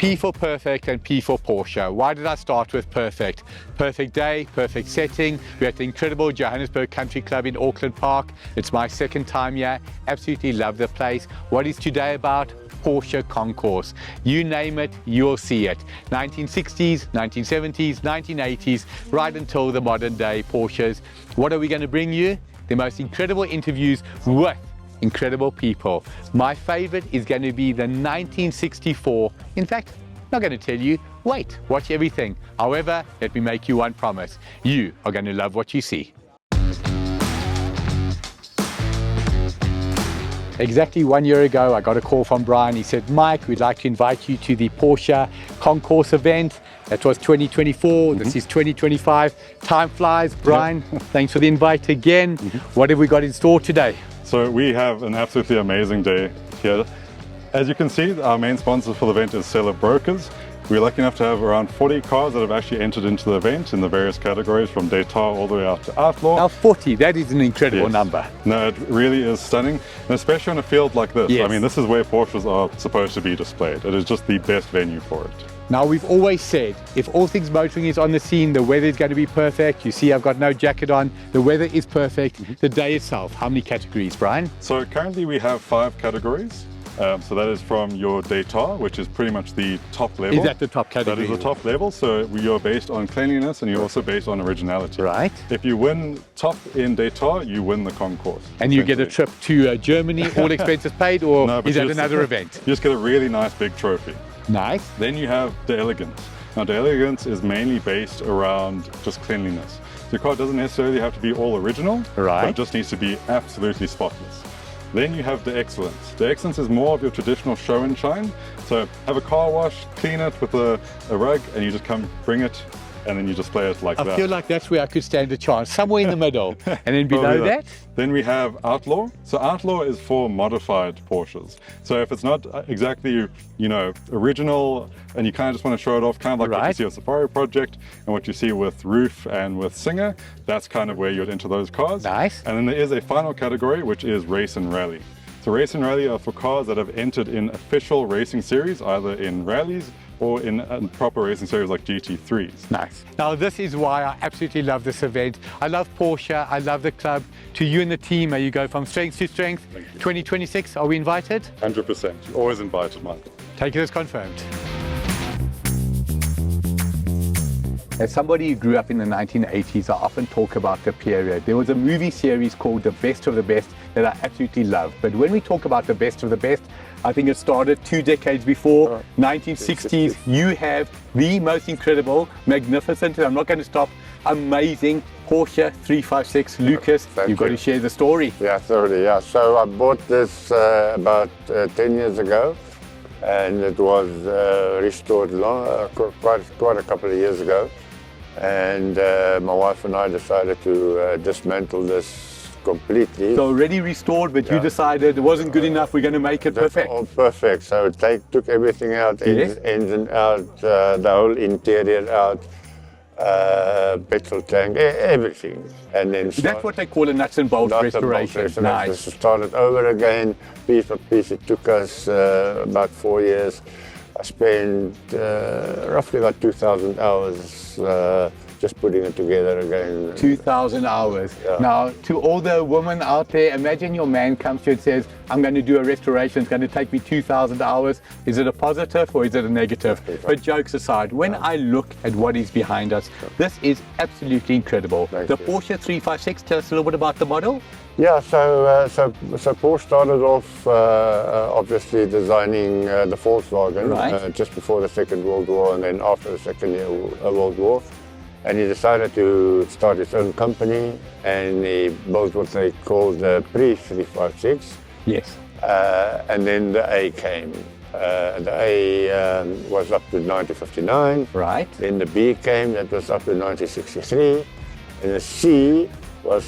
P for perfect and P for Porsche. Why did I start with perfect? Perfect day, perfect setting. We're at the incredible Johannesburg Country Club in Auckland Park. It's my second time here. Absolutely love the place. What is today about? Porsche Concours. You name it, you'll see it. 1960s, 1970s, 1980s, right until the modern day Porsches. What are we going to bring you? The most incredible interviews with incredible people. My favorite is going to be the 1964. In fact, I'm not going to tell you. Wait, watch everything. However, let me make you one promise. You are going to love what you see. Exactly 1 year ago, I got a call from Brian. He said, Mike, we'd like to invite you to the Porsche Concours event. That was 2024. This is 2025. Time flies. Brian, thanks for the invite again. What have we got in store today? So we have an absolutely amazing day here. As you can see, our main sponsor for the event is Sela Brokers. We're lucky enough to have around 40 cars that have actually entered into the event in the various categories from Daytime all the way out to Outlaw. Now 40, that is an incredible number. No, it really is stunning, and especially on a field like this. Yes. I mean, this is where Porsches are supposed to be displayed. It is just the best venue for it. Now, we've always said, if all things motoring is on the scene, the weather is going to be perfect. You see, I've got no jacket on. The weather is perfect. The day itself, how many categories, Brian? So currently we have 5 categories. So that is from your Daytime, which is pretty much the top level. Is that the top category? That is the top level. So you're based on cleanliness and you're also based on originality. Right. If you win top in Daytime, you win the concours. And you get a trip to Germany, all expenses paid, or No, is that another event? You just get a really nice big trophy. Nice. Then you have the Elegance. Now the Elegance is mainly based around just cleanliness. So your car doesn't necessarily have to be all original, right, but it just needs to be absolutely spotless. Then you have the Excellence. The Excellence is more of your traditional show and shine. So have a car wash, clean it with a rug, and you just come bring it, and then you display it like that. I feel like that's where I could stand a chance, somewhere in the middle. And then below that? Then we have Outlaw. So Outlaw is for modified Porsches. So if it's not exactly, original, and you kind of just want to show it off, kind of like what you see with Safari Project and what you see with Roof and with Singer, that's kind of where you'd enter those cars. Nice. And then there is a final category, which is Race and Rally. So Race and Rally are for cars that have entered in official racing series, either in rallies or in proper racing series like GT3s. Nice. Now this is why I absolutely love this event. I love Porsche, I love the club. To you and the team, you go from strength to strength. 2026, are we invited? 100%. You're always invited, Michael. Take it as confirmed. As somebody who grew up in the 1980s, I often talk about the period. There was a movie series called The Best of the Best that I absolutely love. But when we talk about the best of the best, I think it started 2 decades before, 1960s. You have the most incredible, magnificent, and I'm not going to stop, amazing Porsche 356. Lucas, you've got to share the story. Yeah, thoroughly, yeah. So I bought this about 10 years ago, and it was restored quite a couple of years ago. And my wife and I decided to dismantle this completely. So already restored, but you decided it wasn't good enough, we're going to make it perfect. All perfect. So it took everything out, engine out, the whole interior out, petrol tank, everything. And then that's what they call a nuts and bolts restoration. Nice. Started over again, piece by piece. It took us about 4 years. I spent roughly about 2,000 hours just putting it together again. 2,000 hours. Yeah. Now, to all the women out there, imagine your man comes to you and says, I'm going to do a restoration, it's going to take me 2,000 hours. Is it a positive or is it a negative? But jokes aside, when I look at what is behind us, this is absolutely incredible. The Porsche 356, tell us a little bit about the model. Yeah, so Porsche started off obviously designing the Volkswagen just before the Second World War and then after the Second World War. And he decided to start his own company, and he built what they call the pre-356. Yes. And then the A came. The A was up to 1959. Right. Then the B came, that was up to 1963. And the C was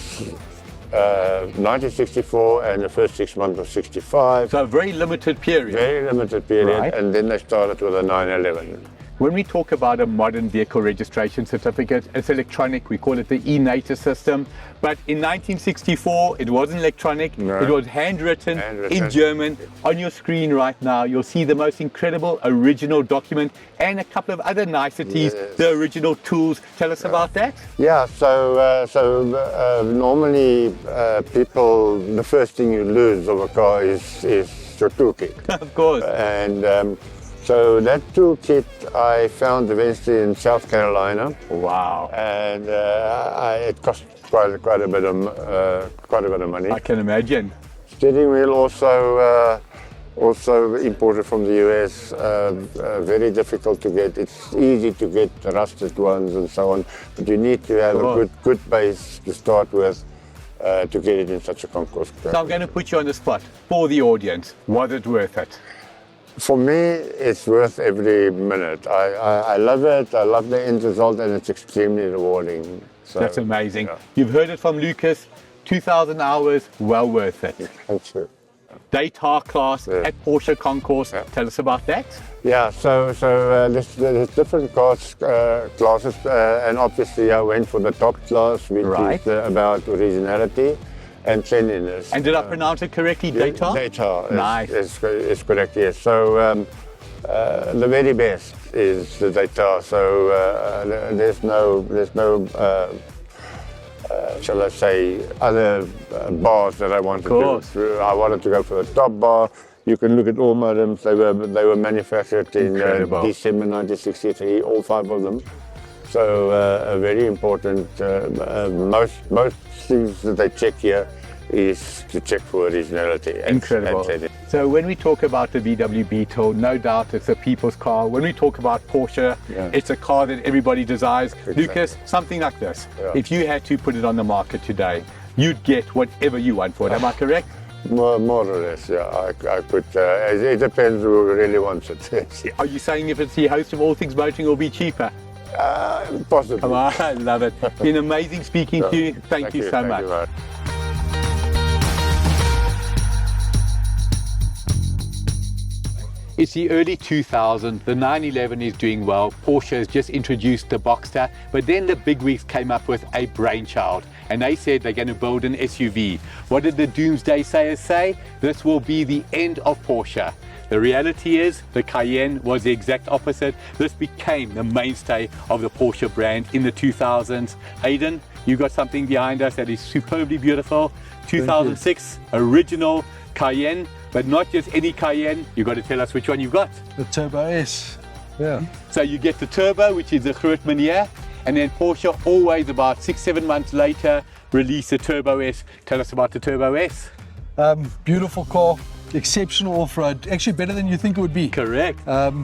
1964, and the first 6 months was 65. So a very limited period. Very limited period, and then they started with a 911. When we talk about a modern vehicle registration certificate, it's electronic. We call it the e-nature system. But in 1964, it wasn't electronic. No. It was handwritten in German. On your screen right now, you'll see the most incredible original document and a couple of other niceties, the original tools. Tell us about that. Yeah, so normally people, the first thing you lose of a car is your toolkit. Of course. And so that toolkit I found eventually in South Carolina. Wow. And it cost quite a bit of money. I can imagine. Steering wheel also imported from the US. Very difficult to get. It's easy to get rusted ones and so on, but you need to have a good base to start with to get it in such a concours. So I'm going to put you on the spot for the audience. Was it worth it? For me, it's worth every minute. I love it. I love the end result, and it's extremely rewarding. So, that's amazing. Yeah. You've heard it from Lucas. 2,000 hours, well worth it. Thank you. Tyres class at Porsche Concours. Tell us about that. Yeah, so there's different classes, and obviously I went for the top class, which is about originality and cleanliness. And did I pronounce it correctly? Tyres? Tyres. Nice. Is correct, yes. So the very best is the Tyres. So there's no shall I say, other bars that I wanted to. I wanted to go for the top bar. You can look at all modems. They were manufactured in December 1963, all 5 of them. So a very important. Most things that they check here is to check for originality. Incredible. So when we talk about the VW Beetle, no doubt it's a people's car. When we talk about Porsche, it's a car that everybody desires. Exactly. Lucas, something like this. Yeah. If you had to put it on the market today, you'd get whatever you want for it. Am I correct? More or less, yeah. I could. It depends who really wants it. Are you saying if it's the host of All Things Motoring, it will be cheaper? Possibly. Come on, I love it. It's been amazing speaking to you. Thank you so much. It's the early 2000s, the 911 is doing well, Porsche has just introduced the Boxster, but then the bigwigs came up with a brainchild and they said they're going to build an SUV. What did the doomsday sayers say? This will be the end of Porsche. The reality is the Cayenne was the exact opposite. This became the mainstay of the Porsche brand in the 2000s. Aiden, you got something behind us that is superbly beautiful. 2006 original Cayenne, but not just any Cayenne. You got to tell us which one you've got. The Turbo S. Yeah. So you get the Turbo, which is the Groot Meneer, and then Porsche always about 6-7 months later release the Turbo S. Tell us about the Turbo S. Beautiful car, exceptional off-road, actually better than you think it would be. Correct.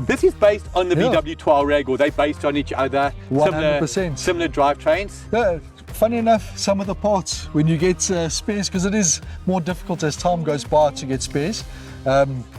This is based on the VW Touareg, or they based on each other. 100%. Similar drivetrains. Yeah. Funny enough, some of the parts, when you get spares, because it is more difficult as time goes by to get spares,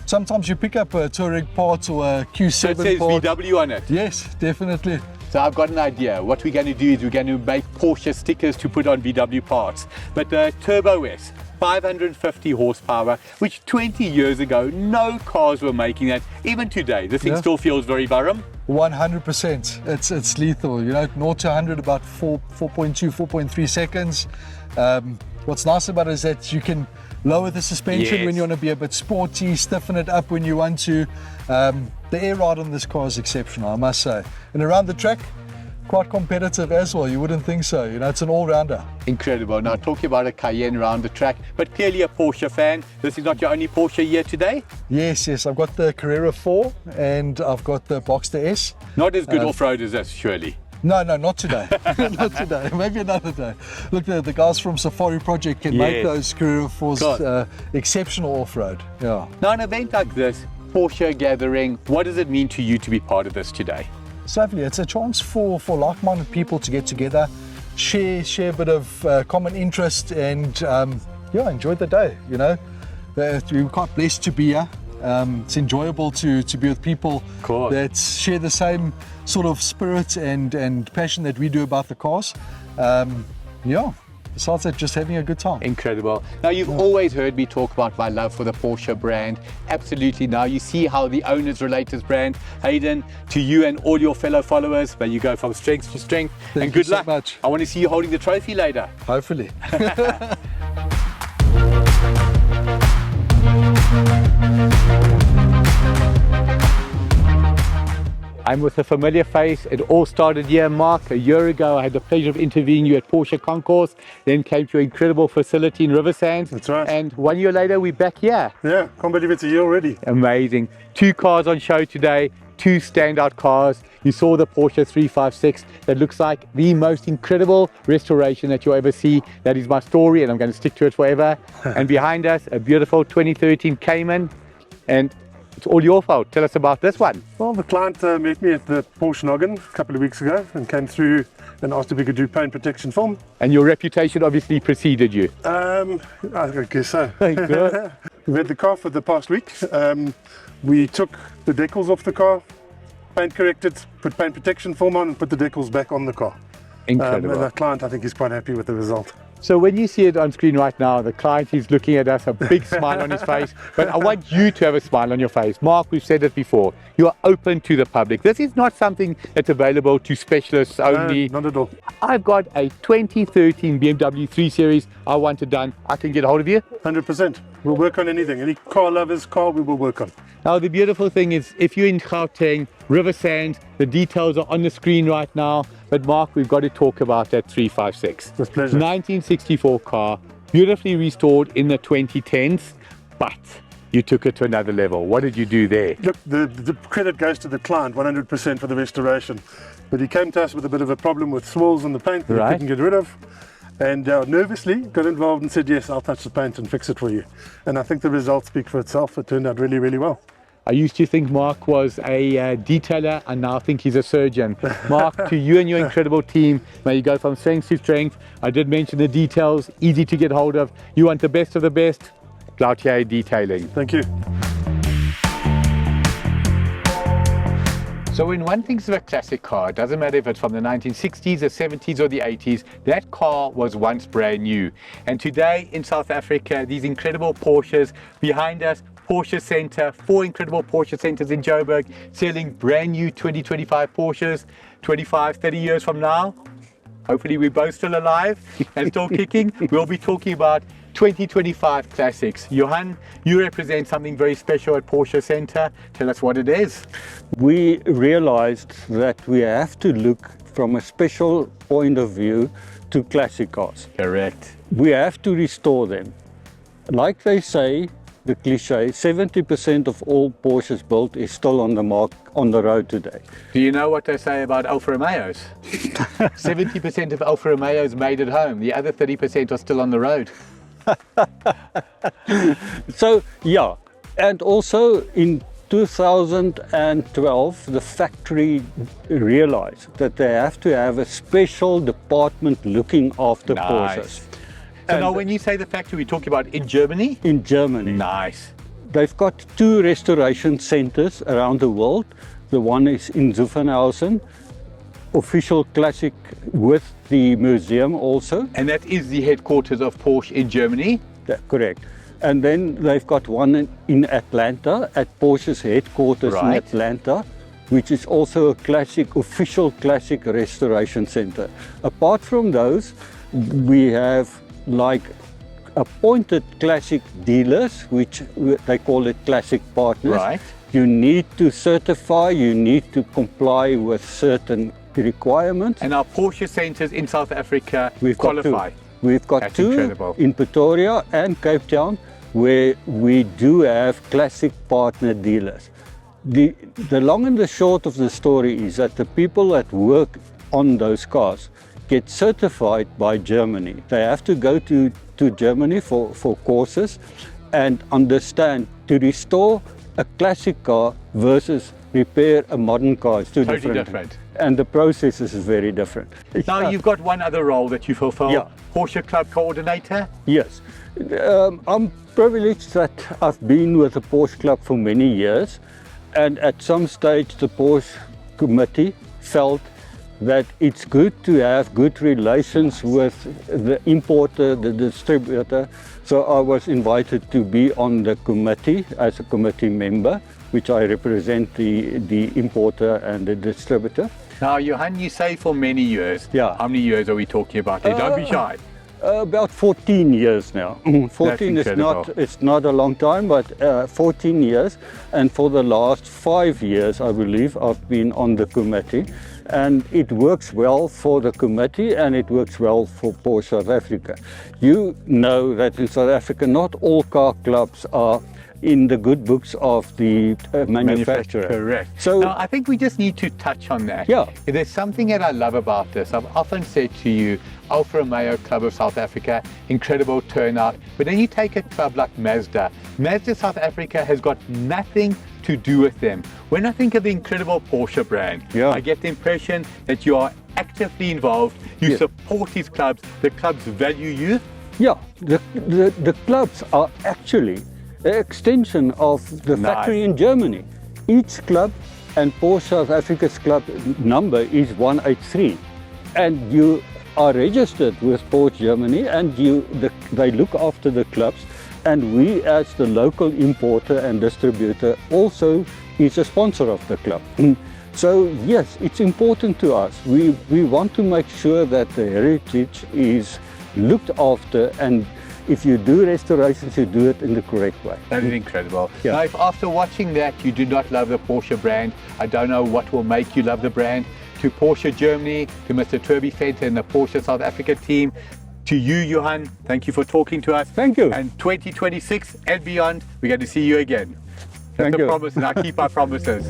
sometimes you pick up a Touareg part or a Q7 so it says part. VW on it? Yes, definitely. So I've got an idea. What we're going to do is we're going to make Porsche stickers to put on VW parts. But the Turbo S, 550 horsepower, which 20 years ago, no cars were making that. Even today, this thing still feels very Varum. 100%. It's lethal. You know, 0 to 100 about 4.2, 4.3 seconds. What's nice about it is that you can lower the suspension when you want to be a bit sporty, stiffen it up when you want to. The air ride on this car is exceptional, I must say. And around the track, quite competitive as well. You wouldn't think so. You know, it's an all-rounder. Incredible. Now talking about a Cayenne around the track, but clearly a Porsche fan. This is not your only Porsche here today? Yes. I've got the Carrera 4 and I've got the Boxster S. Not as good off-road as this, surely. No, not today. Not today. Maybe another day. Look, the guys from Safari Project can make those Carrera 4s exceptional off-road. Yeah. Now an event like this, Porsche gathering, what does it mean to you to be part of this today? It's lovely. It's a chance for like-minded people to get together, share a bit of common interest, and enjoy the day. You know, we're quite blessed to be here. It's enjoyable to be with people that share the same sort of spirit and passion that we do about the cars. besides that, just having a good time. Incredible. Now, you've always heard me talk about my love for the Porsche brand. Absolutely. Now you see how the owners relate this brand. Aiden, to you and all your fellow followers, may you go from strength to strength. Thank and good you so luck. much. I want to see you holding the trophy later. Hopefully. I'm with a familiar face. It all started here, Mark. A year ago, I had the pleasure of interviewing you at Porsche Concours, then came to your incredible facility in Riversands. That's right. And 1 year later, we're back here. Yeah, can't believe it's a year already. Amazing. 2 cars on show today, 2 standout cars. You saw the Porsche 356 that looks like the most incredible restoration that you'll ever see. That is my story, and I'm going to stick to it forever. And behind us, a beautiful 2013 Cayman. And it's all your fault. Tell us about this one. Well, the client met me at the Porsche Noggin a couple of weeks ago and came through and asked if we could do paint protection film. And your reputation obviously preceded you. I guess so. Good. We've had the car for the past week. We took the decals off the car, paint corrected, put paint protection film on and put the decals back on the car. Incredible. And the client, I think, is quite happy with the result. So when you see it on screen right now, the client is looking at us, a big smile on his face, but I want you to have a smile on your face. Mark, we've said it before, you are open to the public. This is not something that's available to specialists only. No, not at all. I've got a 2013 BMW 3 Series. I want it done. I can get a hold of you. 100%. We'll work on anything. Any car lover's car, we will work on. Now, the beautiful thing is, if you're in Gauteng, Riversands, the details are on the screen right now. But Mark, we've got to talk about that 356. With pleasure. 1964 car, beautifully restored in the 2010s, but you took it to another level. What did you do there? Look, the credit goes to the client 100% for the restoration. But he came to us with a bit of a problem with swirls in the paint that he couldn't get rid of. And nervously got involved and said, yes, I'll touch the paint and fix it for you. And I think the results speak for itself. It turned out really, really well. I used to think Mark was a detailer, and now I think he's a surgeon. Mark, to you and your incredible team, may you go from strength to strength. I did mention the details, easy to get hold of. You want the best of the best, Gautier Detailing. Thank you. So when one thinks of a classic car, it doesn't matter if it's from the 1960s, the 70s or the 80s, that car was once brand new. And today in South Africa, these incredible Porsches behind us, Porsche Center, 4 incredible Porsche centers in Joburg, selling brand new 2025 Porsches, 25, 30 years from now. Hopefully we're both still alive and still kicking. We'll be talking about 2025 Classics. Johan, you represent something very special at Porsche Center. Tell us what it is. We realized that we have to look from a special point of view to classic cars. Correct. We have to restore them. Like they say, the cliche, 70% of all Porsches built is still on the road today. Do you know what they say about Alfa Romeos? 70% of Alfa Romeos made it home. The other 30% are still on the road. So, yeah. And also in 2012, the factory realized that they have to have a special department looking after Porsches. So now when you say the factory, we're talking about in Germany? In Germany. Nice. They've got 2 restoration centers around the world. The one is in Zuffenhausen, official classic with the museum also. And that is the headquarters of Porsche in Germany? Correct. And then they've got one in Atlanta at Porsche's headquarters in Atlanta, which is also a classic, official classic restoration center. Apart from those, we have like appointed classic dealers, which they call it classic partners. Right. You need to certify, you need to comply with certain requirements. And our Porsche centers in South Africa qualify. We've got That's 2 incredible. in Pretoria and Cape Town, where we do have classic partner dealers. The long and the short of the story is that the people that work on those cars get certified by Germany. They have to go to Germany for courses and understand to restore a classic car versus repair a modern car. It's Totally different. And the process is very different. Now you've got one other role that you fulfill, Yeah. Porsche Club Coordinator. Yes. I'm privileged that I've been with the Porsche Club for many years, and at some stage the Porsche committee felt that it's good to have good relations with the importer, the distributor. So I was invited to be on the committee as a committee member, which I represent the importer and the distributor. Now, Johan, you say for many years. Yeah. How many years are we talking about here? Don't be shy. About 14 years now. 14 is it's not a long time, but 14 years. And for the last 5 years, I believe, I've been on the committee. And it works well for the committee and it works well for Porsche South Africa. You know that in South Africa, not all car clubs are in the good books of the manufacturer. Correct. So now, I think we just need to touch on that. Yeah. There's something that I love about this. I've often said to you, Alfa Romeo Club of South Africa, incredible turnout. But then you take a club like Mazda. Mazda South Africa has got nothing to do with them. When I think of the incredible Porsche brand, I get the impression that you are actively involved, you support these clubs, the clubs value you. Yeah, the clubs are actually an extension of the factory in Germany. Each club, and Porsche South Africa's club number is 183, and you are registered with Porsche Germany, and they look after the clubs, and we as the local importer and distributor also is a sponsor of the club. So yes, it's important to us. We want to make sure that the heritage is looked after, and if you do restorations, you do it in the correct way. That is incredible. Yeah. Now, if after watching that you do not love the Porsche brand, I don't know what will make you love the brand. To Porsche Germany, to Mr. Turby Fenter and the Porsche South Africa team, to you, Johan, thank you for talking to us. Thank you. And 2026 and beyond, we're going to see you again. That's Thank a you. promise, and I keep our promises.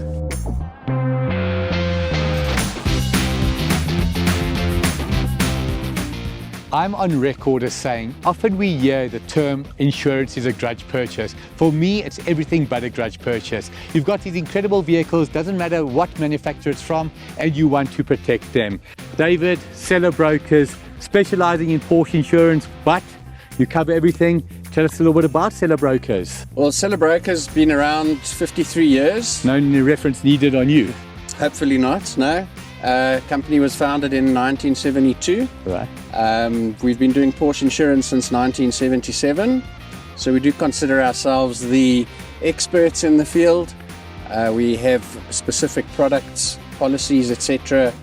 I'm on record as saying, often we hear the term insurance is a grudge purchase. For me, it's everything but a grudge purchase. You've got these incredible vehicles, doesn't matter what manufacturer it's from, and you want to protect them. David, Sela Brokers, specializing in Porsche insurance, but you cover everything. Tell us a little bit about Sela Brokers. Well, Sela Brokers been around 53 years. No reference needed on you. Hopefully not, no. Company was founded in 1972. Right. We've been doing Porsche insurance since 1977. So we do consider ourselves the experts in the field. We have specific products, policies, etc.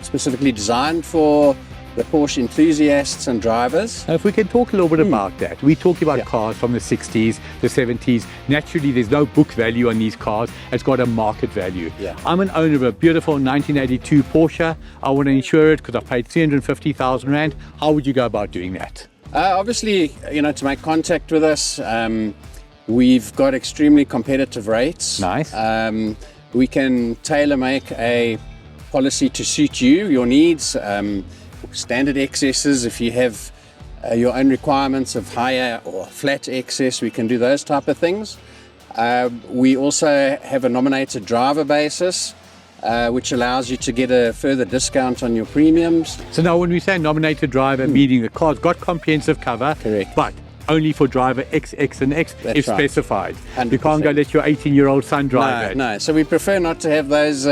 Specifically designed for the Porsche enthusiasts and drivers. Now, if we can talk a little bit about that. We talk about cars from the 60s, the 70s. Naturally, there's no book value on these cars. It's got a market value. Yeah. I'm an owner of a beautiful 1982 Porsche. I want to insure it because I paid 350,000 Rand. How would you go about doing that? Obviously, to make contact with us, we've got extremely competitive rates. Nice. We can tailor make a policy to suit you, your needs. Standard excesses, if you have your own requirements of higher or flat excess, we can do those type of things. We also have a nominated driver basis, which allows you to get a further discount on your premiums. So now when we say nominated driver, meaning the car's got comprehensive cover, Correct. but only for driver X, X and X That's if right. specified. 100%. You can't go let your 18-year-old son drive it. No, so we prefer not to have those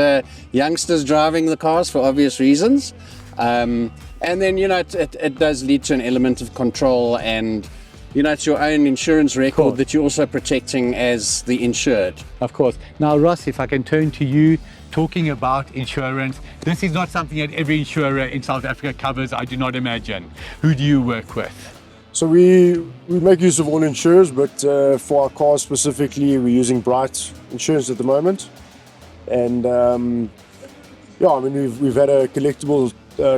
youngsters driving the cars for obvious reasons. And then, it does lead to an element of control, and, it's your own insurance record that you're also protecting as the insured. Of course. Now, Ross, if I can turn to you, talking about insurance, this is not something that every insurer in South Africa covers, I do not imagine. Who do you work with? So we make use of all insurers, but for our cars specifically, we're using Bright Insurance at the moment. And we've had a collectible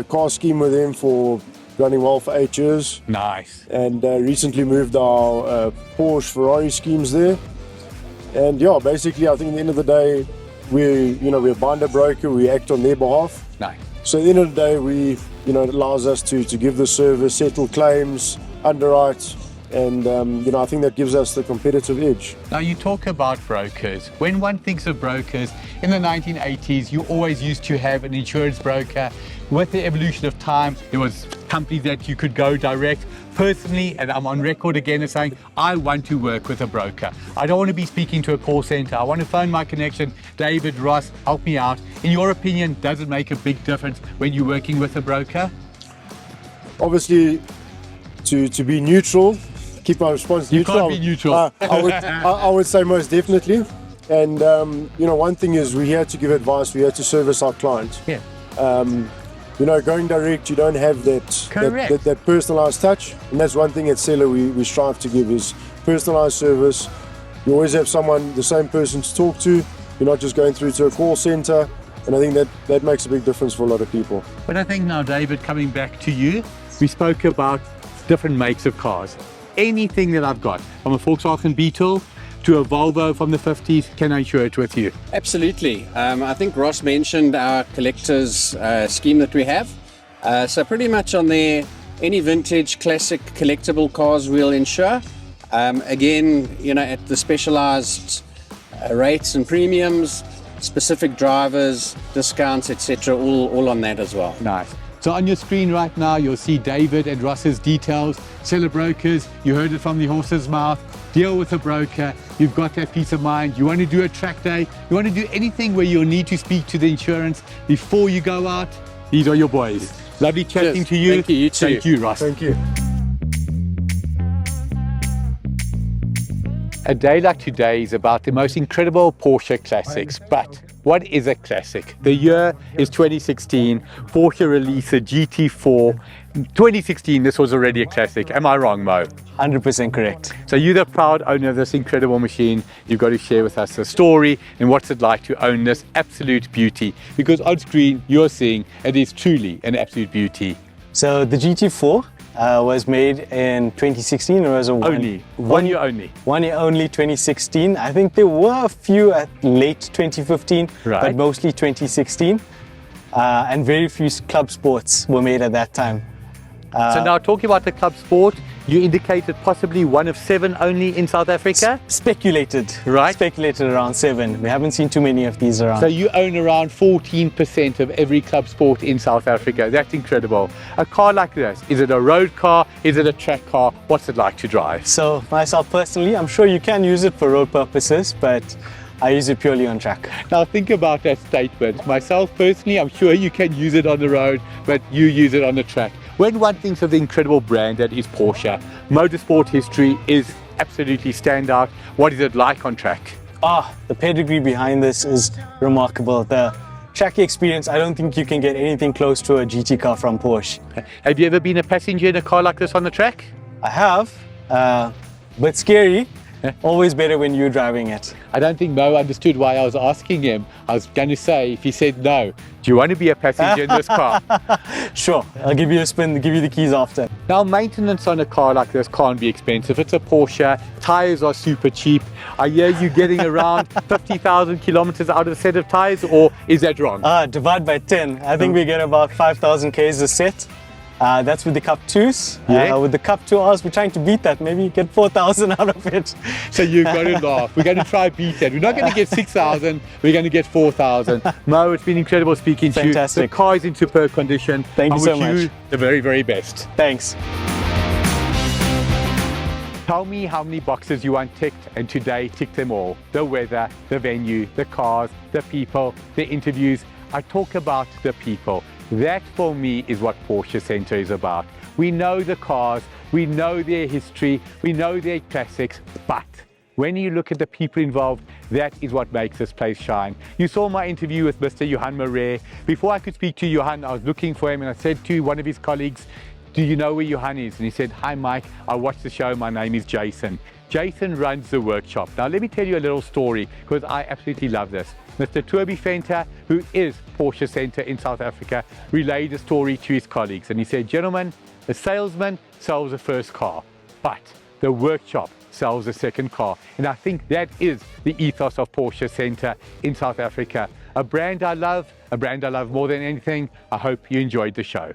car scheme with them for running well for 8 years. Nice. And recently moved our Porsche Ferrari schemes there. And basically I think at the end of the day, we're a binder broker, we act on their behalf. Nice. So at the end of the day, it allows us to give the service, settle claims, underwrite, and I think that gives us the competitive edge. Now you talk about brokers. When one thinks of brokers, in the 1980s, you always used to have an insurance broker. With the evolution of time, there was companies that you could go direct. Personally, and I'm on record again as saying, I want to work with a broker. I don't want to be speaking to a call center. I want to phone my connection. David, Ross, help me out. In your opinion, does it make a big difference when you're working with a broker? Obviously, to be neutral, keep my response neutral. You can't be neutral. I would say most definitely. And one thing is we're here to give advice. We're here to service our clients. Yeah. Going direct, you don't have that personalized touch, and that's one thing at Sela we strive to give is personalized service. You always have someone, the same person to talk to. You're not just going through to a call center, and I think that makes a big difference for a lot of people. But I think now, David, coming back to you, we spoke about different makes of cars. Anything that I've got, from a Volkswagen Beetle to a Volvo from the 50s, can I insure it with you? Absolutely. I think Ross mentioned our collectors scheme that we have. So pretty much on there, any vintage, classic, collectible cars we'll insure. Again, at the specialized rates and premiums, specific drivers, discounts, etc. All on that as well. Nice. So on your screen right now, you'll see David and Ross's details. Seller brokers, you heard it from the horse's mouth. Deal with a broker. You've got that peace of mind. You want to do a track day. You want to do anything where you'll need to speak to the insurance before you go out. These are your boys. Lovely chatting to you. Thank you. You too. Thank you, Ross. Thank you. A day like today is about the most incredible Porsche Classics, but what is a classic? The year is 2016. Porsche released a GT4. 2016, this was already a classic. Am I wrong, Mo? 100% correct. So you're the proud owner of this incredible machine. You've got to share with us the story and what's it like to own this absolute beauty. Because on screen, you're seeing it is truly an absolute beauty. So the GT4 was made in 2016. It was One year only. 1 year only, 2016. I think there were a few at late 2015, Right. but mostly 2016. And very few club sports were made at that time. So now talking about the Club Sport, you indicated possibly one of 7 only in South Africa? Speculated. Right. Speculated around 7. We haven't seen too many of these around. So you own around 14% of every Club Sport in South Africa. That's incredible. A car like this, is it a road car? Is it a track car? What's it like to drive? So myself personally, I'm sure you can use it for road purposes, but I use it purely on track. Now think about that statement. Myself personally, I'm sure you can use it on the road, but you use it on the track. When one thinks of the incredible brand that is Porsche, motorsport history is absolutely standout. What is it like on track? The pedigree behind this is remarkable. The track experience, I don't think you can get anything close to a GT car from Porsche. Have you ever been a passenger in a car like this on the track? I have, but scary. Always better when you're driving it. I don't think Mo understood why I was asking him. I was going to say, if he said no, do you want to be a passenger in this car? Sure, I'll give you a spin, give you the keys after. Now, maintenance on a car like this can't be expensive. It's a Porsche. Tires are super cheap. I hear you getting around 50,000 kilometers out of a set of tires, or is that wrong? Divide by 10. I think we get about 5,000 Ks a set. That's with the Cup 2s. Yeah. With the Cup 2Rs, we're trying to beat that. Maybe get 4,000 out of it. So you've got to laugh. We're going to try beat that. We're not going to get 6,000. We're going to get 4,000. Mo, it's been incredible speaking to you. Fantastic. The car is in superb condition. Thank you so I wish you much. the very, very best. Thanks. Tell me how many boxes you want ticked, and today tick them all. The weather, the venue, the cars, the people, the interviews. I talk about the people. That for me is what Porsche Center is about. We know the cars, we know their history, we know their classics, but when you look at the people involved, that is what makes this place shine. You saw my interview with Mr. Johan. Before I could speak to Johan, I was looking for him and I said to one of his colleagues, do you know where Johan is? And he said, hi Mike, I watched the show, my name is Jason. Jason runs the workshop. Now let me tell you a little story because I absolutely love this. Mr. Toby Venter, who is Porsche Center in South Africa, relayed the story to his colleagues. And he said, gentlemen, a salesman sells the first car, but the workshop sells the second car. And I think that is the ethos of Porsche Center in South Africa. A brand I love more than anything. I hope you enjoyed the show.